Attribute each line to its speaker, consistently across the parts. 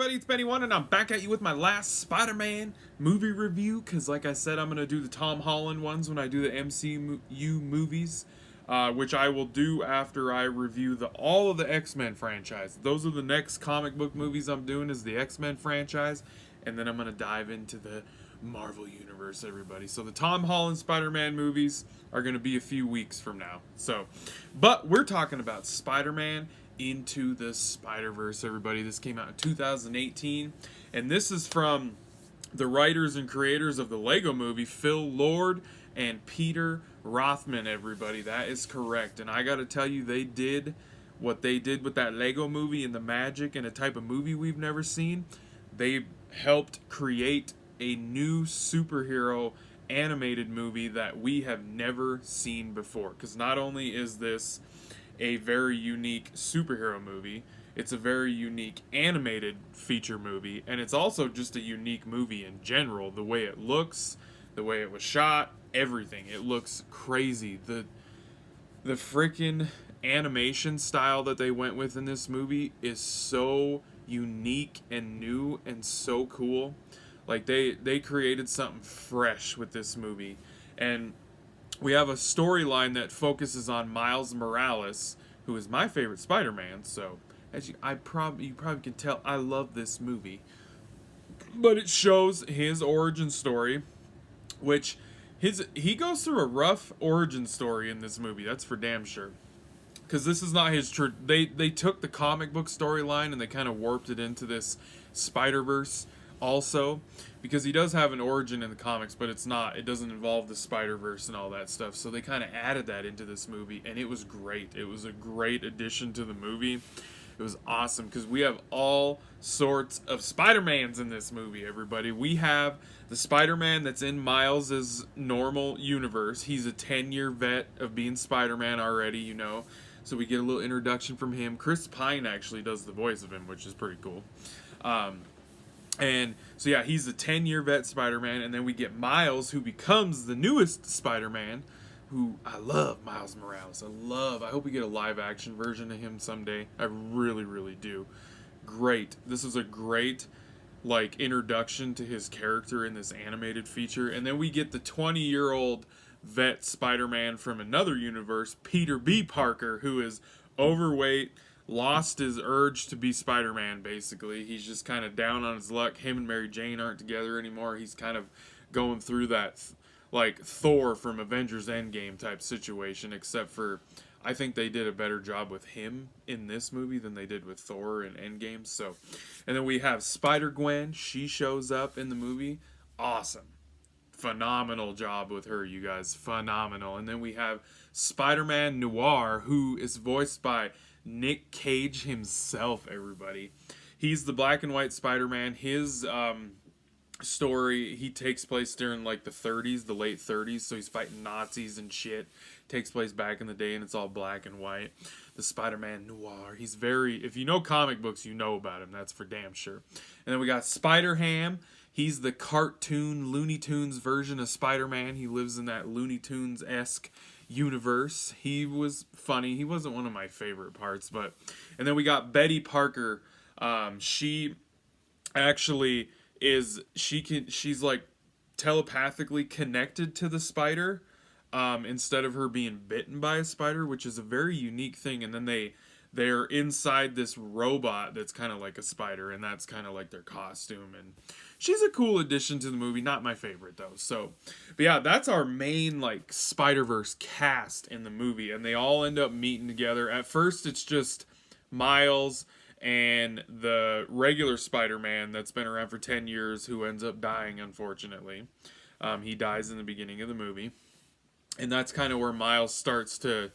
Speaker 1: everybody? It's Benny One, and I'm back at you with my last Spider-Man movie review. Because, like I said, I'm going to do the Tom Holland ones when I do the MCU movies, which I will do after I review all of the X-Men franchise. Those are the next comic book movies I'm doing, is the X-Men franchise, and then I'm going to dive into the Marvel Universe, everybody. So the Tom Holland Spider-Man movies are going to be a few weeks from now. But we're talking about Spider-Man Into the Spider-Verse, everybody. This came out in 2018, and this is from the writers and creators of the Lego movie, Phil Lord and Peter Rothman, everybody. That is correct, and I gotta tell you, they did what they did with that Lego movie and the magic and a type of movie we've never seen. They helped create a new superhero animated movie that we have never seen before, because not only is this a very unique superhero movie, it's a very unique animated feature movie, and it's also just a unique movie in general. The way it looks, the way it was shot, everything. It looks crazy. The freaking animation style that they went with in this movie is so unique and new and so cool. Like, they created something fresh with this movie. And we have a storyline that focuses on Miles Morales, who is my favorite Spider-Man. So, as you probably can tell, I love this movie. But it shows his origin story, which he goes through a rough origin story in this movie. That's for damn sure. Because this is not his they took the comic book storyline and they kind of warped it into this Spider-Verse also, because he does have an origin in the comics, but it doesn't involve the Spider-Verse and all that stuff. So they kind of added that into this movie, and it was great. It was a great addition to the movie. It was awesome because we have all sorts of Spider-Mans in this movie, everybody. We have the Spider-Man that's in Miles' normal universe. He's a 10-year vet of being Spider-Man already, you know. So we get a little introduction from him. Chris Pine actually does the voice of him, which is pretty cool. And so, yeah, he's a 10-year vet Spider-Man. And then we get Miles, who becomes the newest Spider-Man, who I love Miles Morales. I hope we get a live-action version of him someday. I really, really do. Great. This is a great, introduction to his character in this animated feature. And then we get the 20-year-old vet Spider-Man from another universe, Peter B. Parker, who is overweight, lost his urge to be Spider-Man, basically. He's just kind of down on his luck. Him and Mary Jane aren't together anymore. He's kind of going through that, Thor from Avengers Endgame type situation, except for I think they did a better job with him in this movie than they did with Thor in Endgame. So, and then we have Spider-Gwen. She shows up in the movie. Awesome. Phenomenal job with her, you guys. Phenomenal. And then we have Spider-Man Noir, who is voiced by Nick Cage himself, everybody. He's the black and white Spider-Man. His story, he takes place during the 30s, the late 30s, so he's fighting Nazis and shit. Takes place back in the day, and it's all black and white. The Spider-Man Noir. He's if you know comic books, you know about him. That's for damn sure. And then we got Spider-Ham. He's the cartoon Looney Tunes version of Spider-Man. He lives in that Looney Tunes-esque universe. He was funny. He wasn't one of my favorite parts, but... And then we got Betty Parker. She actually she's telepathically connected to the spider, instead of her being bitten by a spider, which is a very unique thing. And then they're inside this robot that's kind of like a spider, and that's kind of like their costume. And she's a cool addition to the movie. Not my favorite, though. So, but yeah, that's our main, Spider-Verse cast in the movie. And they all end up meeting together. At first, it's just Miles and the regular Spider-Man that's been around for 10 years who ends up dying, unfortunately. He dies in the beginning of the movie. And that's kind of where Miles starts to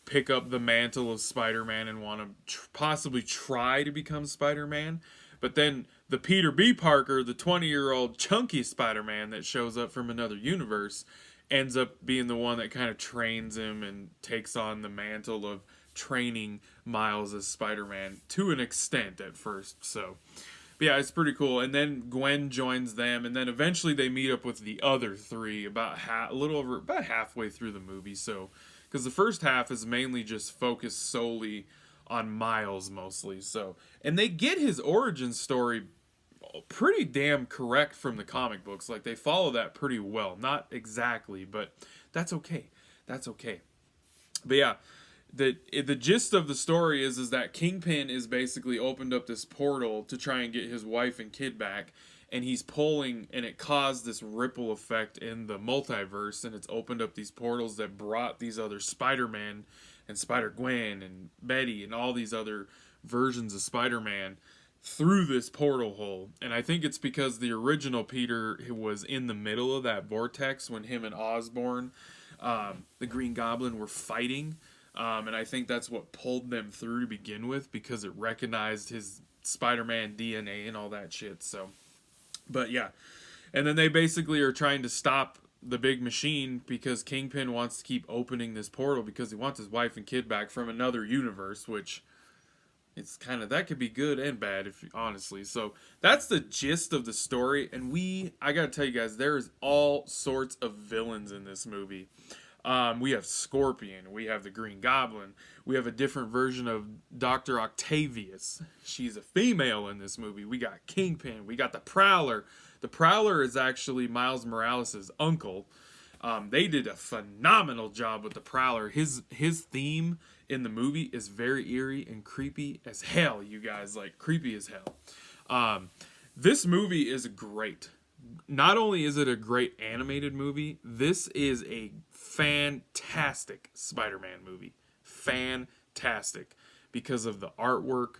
Speaker 1: pick up the mantle of Spider-Man and want to possibly try to become Spider-Man. But then the Peter B. Parker, the 20-year-old chunky Spider-Man that shows up from another universe, ends up being the one that kind of trains him and takes on the mantle of training Miles as Spider-Man to an extent at first. So, but yeah, it's pretty cool. And then Gwen joins them, and then eventually they meet up with the other three about halfway through the movie. So, because the first half is mainly just focused solely on Miles mostly. So, and they get his origin story pretty damn correct from the comic books. Like they follow that pretty well. Not exactly, but that's okay. That's okay. But yeah, the gist of the story is that Kingpin is basically opened up this portal to try and get his wife and kid back, and he's pulling, and it caused this ripple effect in the multiverse, and it's opened up these portals that brought these other Spider-Man and Spider-Gwen and Betty and all these other versions of Spider-Man through this portal hole. And I think it's because the original Peter was in the middle of that vortex when him and Osborn, the Green Goblin, were fighting. And I think that's what pulled them through to begin with, because it recognized his Spider-Man DNA and all that shit. So, but yeah. And then they basically are trying to stop the big machine because Kingpin wants to keep opening this portal because he wants his wife and kid back from another universe, which it's kind of, that could be good and bad, if honestly. So that's the gist of the story. And I gotta tell you guys, there's all sorts of villains in this movie. We have Scorpion, we have the Green Goblin, we have a different version of Dr. Octavius. She's a female in this movie. We got Kingpin, we got the Prowler. The Prowler is actually Miles Morales' uncle. They did a phenomenal job with the Prowler. His theme in the movie is very eerie and creepy as hell, you guys. Like, creepy as hell. This movie is great. Not only is it a great animated movie, this is a fantastic Spider-Man movie. Fantastic. Because of the artwork,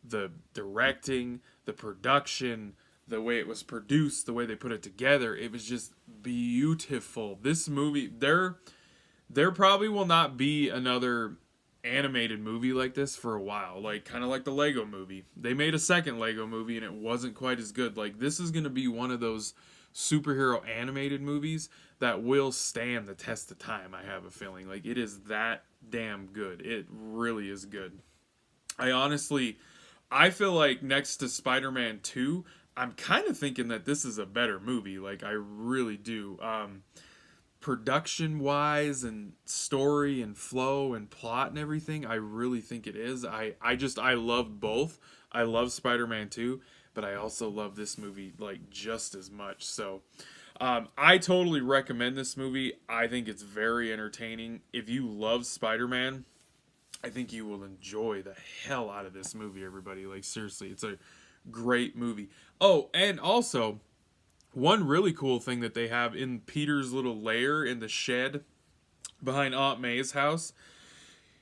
Speaker 1: the directing, the production, the way it was produced, the way they put it together. It was just beautiful. This movie, there probably will not be another animated movie like this for a while. Like, kind of like the Lego movie. They made a second Lego movie and it wasn't quite as good. Like, this is going to be one of those superhero animated movies that will stand the test of time, I have a feeling. Like, it is that damn good. It really is good. I feel like next to Spider-Man 2, I'm kind of thinking that this is a better movie. Like, I really do. Production wise and story and flow and plot and everything, I really think it is. I love both. I love Spider-Man 2, but I also love this movie like just as much. So I totally recommend this movie. I think it's very entertaining. If you love Spider-Man, I think you will enjoy the hell out of this movie, everybody. Like, seriously, it's a great movie. Oh, and also, one really cool thing that they have in Peter's little lair in the shed behind Aunt May's house,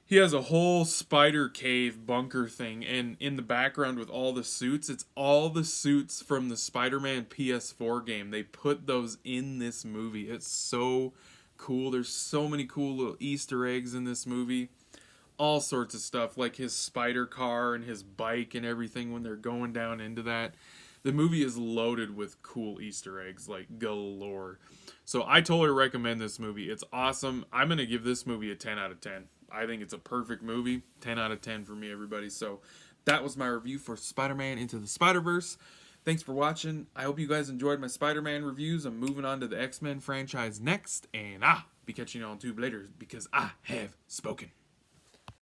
Speaker 1: he has a whole spider cave bunker thing, and in the background with all the suits, it's all the suits from the Spider-Man PS4 game. They put those in this movie. It's so cool. There's so many cool little Easter eggs in this movie. All sorts of stuff, like his spider car and his bike and everything when they're going down into that. The movie is loaded with cool Easter eggs, like galore. So I totally recommend this movie. It's awesome. I'm going to give this movie a 10 out of 10. I think it's a perfect movie. 10 out of 10 for me, everybody. So that was my review for Spider-Man Into the Spider-Verse. Thanks for watching. I hope you guys enjoyed my Spider-Man reviews. I'm moving on to the X-Men franchise next. And be catching you on tube later because I have spoken.